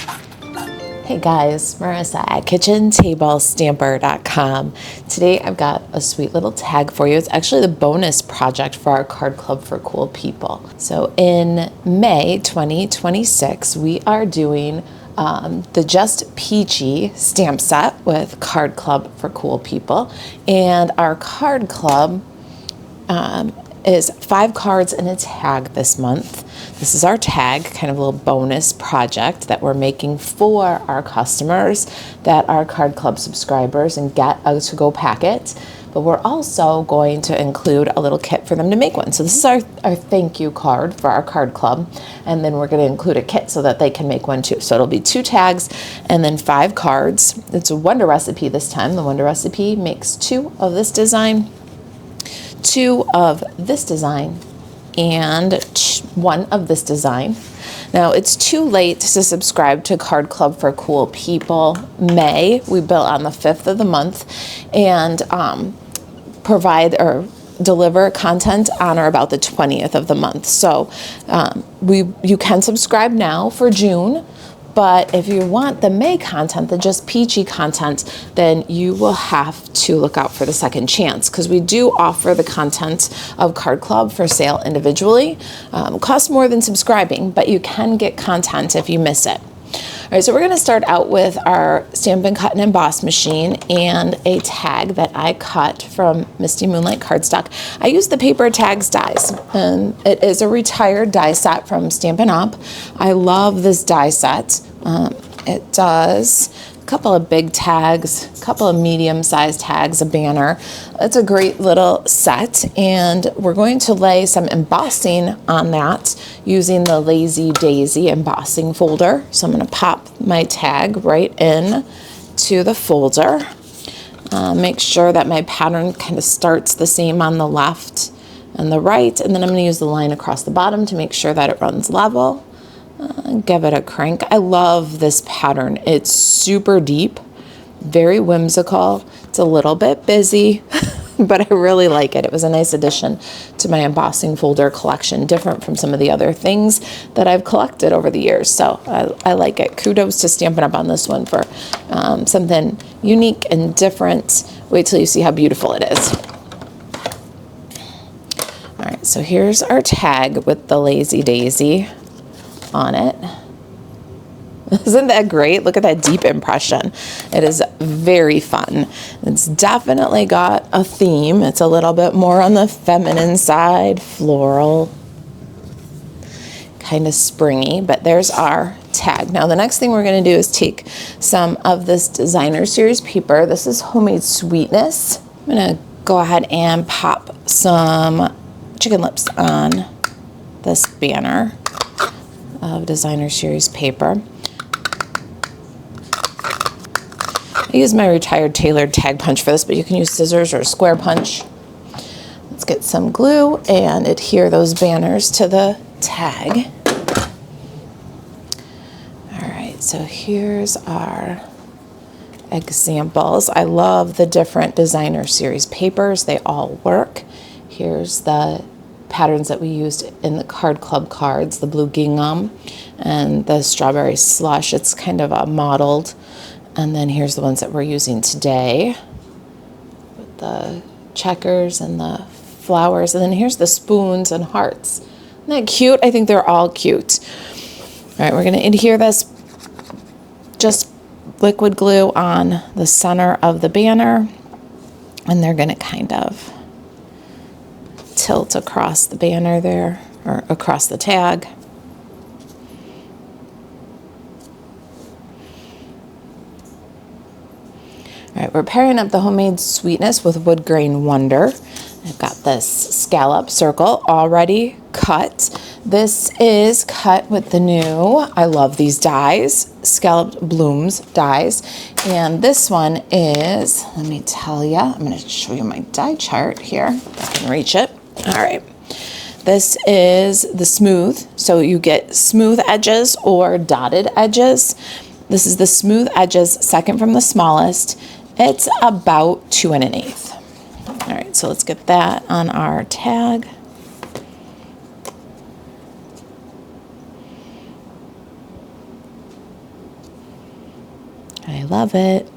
Hey guys, Marissa at KitchenTableStamper.com. Today I've got a sweet little tag for you. It's actually the bonus project for our card club for cool people. So in May 2026, we are doing the Just Peachy stamp set with Card Club for Cool People. And our card club is 5 cards and a tag this month. This is our tag, kind of a little bonus project that we're making for our customers that are Card Club subscribers and get a to-go packet. But we're also going to include a little kit for them to make one. So this is our thank you card for our card club. And then we're going to include a kit so that they can make one too. So it'll be 2 tags and then 5 cards. It's a Wonder Recipe this time. The Wonder Recipe makes 2 of this design, 2 of this design, and 1 of this design. Now it's too late to subscribe to Card Club for Cool People. May, we built on the 5th of the month, and provide or deliver content on or about the 20th of the month. So you can subscribe now for June. But if you want the May content, the Just Peachy content, then you will have to look out for the second chance, because we do offer the content of Card Club for sale individually. It costs more than subscribing, but you can get content if you miss it. All right, so we're going to start out with our Stampin' Cut and Emboss machine and a tag that I cut from Misty Moonlight cardstock. I use the paper tags dies, and it is a retired die set from Stampin' Up. I love this die set. It does a couple of big tags, a couple of medium-sized tags, a banner. It's a great little set, and we're going to lay some embossing on that using the Lazy Daisy embossing folder. So I'm going to pop my tag right in to the folder. Make sure that my pattern kind of starts the same on the left and the right, and then I'm going to use the line across the bottom to make sure that it runs level. Give it a crank. I love this pattern. It's super deep, very whimsical. It's a little bit busy, but I really like it. It was a nice addition to my embossing folder collection, different from some of the other things that I've collected over the years. So I like it. Kudos to Stampin' Up on this one for something unique and different. Wait till you see how beautiful it is. All right, so here's our tag with the Lazy Daisy on it. Isn't that great? Look at that deep impression. It is very fun. It's definitely got a theme. It's a little bit more on the feminine side, floral, kind of springy, but there's our tag. Now the next thing we're going to do is take some of this designer series paper. This is Homemade Sweetness. I'm going to go ahead and pop some chicken lips on this banner of designer series paper. I use my retired tailored tag punch for this, but you can use scissors or a square punch. Let's get some glue and adhere those banners to the tag. All right, so here's our examples. I love the different designer series papers. They all work. Here's the patterns that we used in the Card Club cards, the blue gingham and the strawberry slush. It's kind of a modeled. And then here's the ones that we're using today with the checkers and the flowers. And then here's the spoons and hearts. Isn't that cute? I think they're all cute. All right, we're going to adhere this just liquid glue on the center of the banner. And they're going to kind of tilt across the banner there, or across the tag. All right, we're pairing up the Homemade Sweetness with Wood Grain Wonder. I've got this scallop circle already cut. This is cut with the new, I love these dies, Scalloped Blooms dies. And this one is, let me tell you, I'm going to show you my die chart here, if I can reach it. All right. This is the smooth. So you get smooth edges or dotted edges. This is the smooth edges, second from the smallest. It's about 2 1/8. All right, so let's get that on our tag. I love it.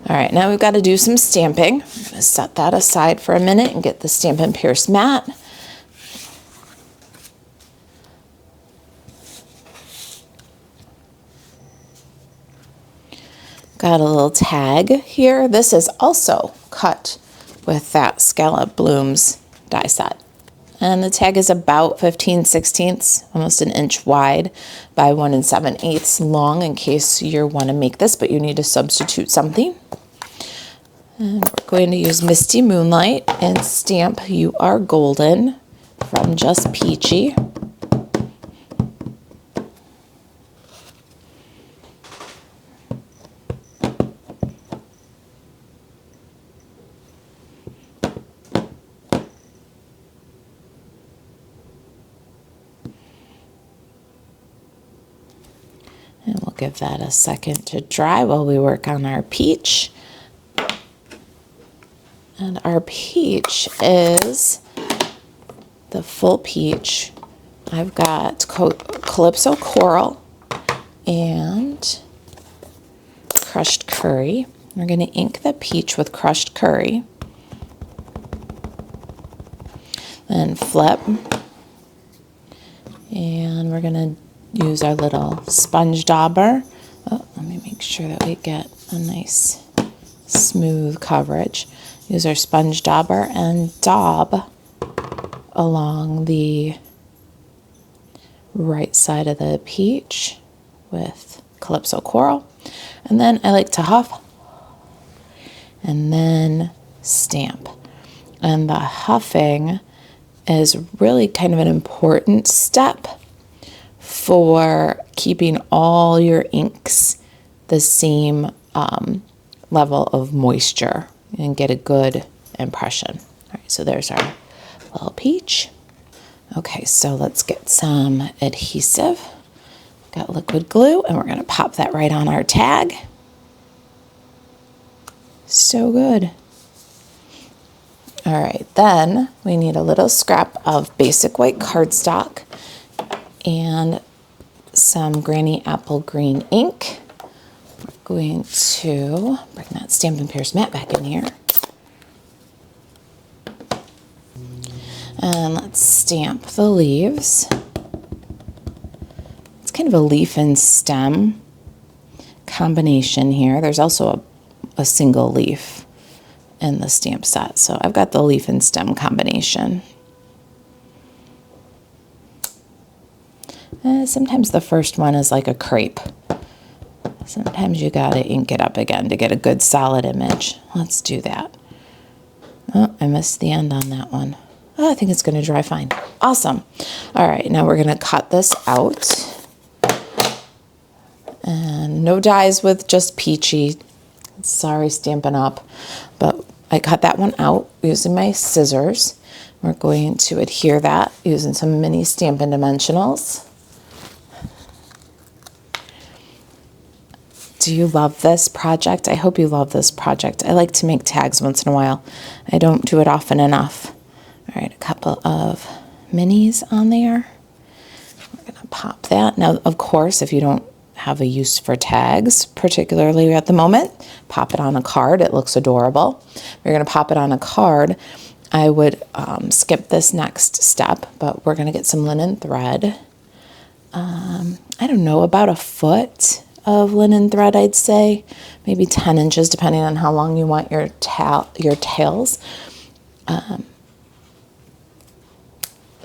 All right, now we've got to do some stamping. I'm going to set that aside for a minute and get the Stampin' Pierce mat. Got a little tag here. This is also cut with that Scallop Blooms die set. And the tag is about 15/16, almost an inch wide by 1 7/8 long in case you want to make this, but you need to substitute something. And we're going to use Misty Moonlight and stamp You Are Golden from Just Peachy. And we'll give that a second to dry while we work on our peach. And our peach is the full peach. I've got Calypso Coral and crushed curry. We're going to ink the peach with crushed curry. Then flip. And we're going to use our little sponge dauber. Oh, let me make sure that we get a nice smooth coverage. Use our sponge dauber and daub along the right side of the peach with Calypso Coral. And then I like to huff and then stamp. And the huffing is really kind of an important step for keeping all your inks the same level of moisture and get a good impression. All right, so there's our little peach. Okay, so let's get some adhesive. Got liquid glue, and we're going to pop that right on our tag. So good. All right, then we need a little scrap of basic white cardstock and some Granny Apple Green ink. We're going to bring that Stampin' Pierce mat back in here. And let's stamp the leaves. It's kind of a leaf and stem combination here. There's also a single leaf in the stamp set. So I've got the leaf and stem combination. Sometimes the first one is like a crepe. Sometimes you gotta ink it up again to get a good solid image. Let's do that. Oh, I missed the end on that one. Oh, I think it's gonna dry fine. Awesome. All right, now we're gonna cut this out. And no dies with Just Peachy. Sorry, Stampin' Up. But I cut that one out using my scissors. We're going to adhere that using some mini Stampin' Dimensionals. Do you love this project? I hope you love this project. I like to make tags once in a while. I don't do it often enough. All right, a couple of minis on there. We're going to pop that. Now, of course, if you don't have a use for tags, particularly at the moment, pop it on a card. It looks adorable. If you're going to pop it on a card, I would skip this next step, but we're going to get some linen thread. I don't know, about a foot of linen thread, I'd say, maybe 10 inches, depending on how long you want your tails. And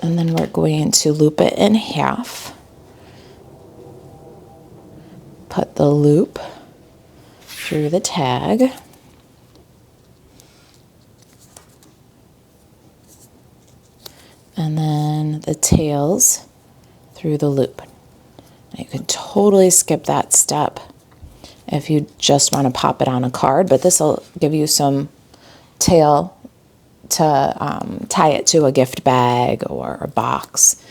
then we're going to loop it in half. Put the loop through the tag. And then the tails through the loop. Now you can totally skip that step if you just want to pop it on a card, but this will give you some tail to tie it to a gift bag or a box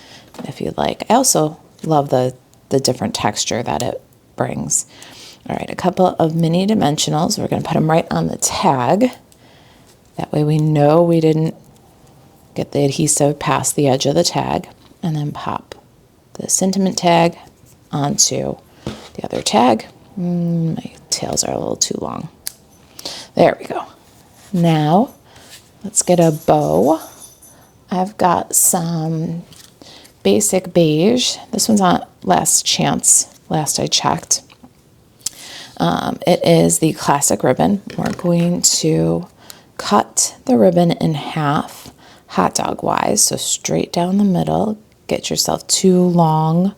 if you'd like. I also love the different texture that it brings. All right, a couple of mini dimensionals. We're going to put them right on the tag. That way we know we didn't get the adhesive past the edge of the tag, and then pop the sentiment tag onto the other tag. My tails are a little too long. There we go. Now, let's get a bow. I've got some basic beige. This one's on last chance, last I checked. It is the classic ribbon. We're going to cut the ribbon in half, hot dog wise, so straight down the middle. Get yourself 2 long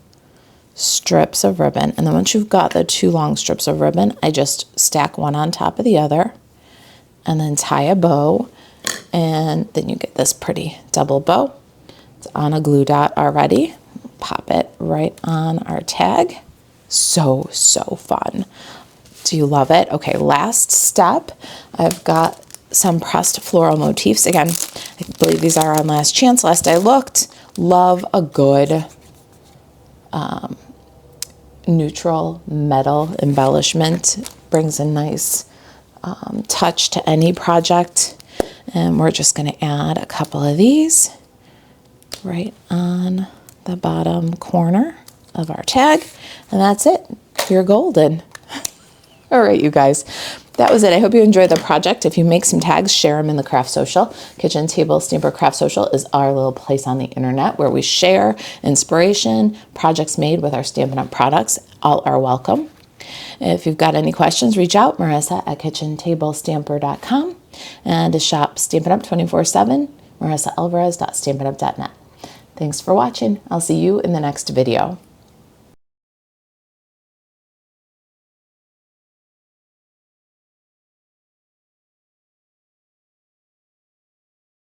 strips of ribbon, and then once you've got the 2 long strips of ribbon, I just stack one on top of the other and then tie a bow, and then you get this pretty double bow. It's on a glue dot already. Pop it right on our tag. So fun. Do you love it? Okay, last step. I've got some pressed floral motifs. Again, I believe these are on last chance. Last I looked, love a good neutral metal embellishment. Brings a nice touch to any project. And we're just going to add a couple of these right on the bottom corner of our tag. And that's it. You're golden. All right, you guys. That was it. I hope you enjoyed the project. If you make some tags, share them in the Craft Social. Kitchen Table Stamper Craft Social is our little place on the internet where we share inspiration, projects made with our Stampin' Up! Products. All are welcome. If you've got any questions, reach out, Marisa at kitchentablestamper.com, and to shop Stampin' Up! 24/7, marisaalvarez.stampinup.net. Thanks for watching. I'll see you in the next video.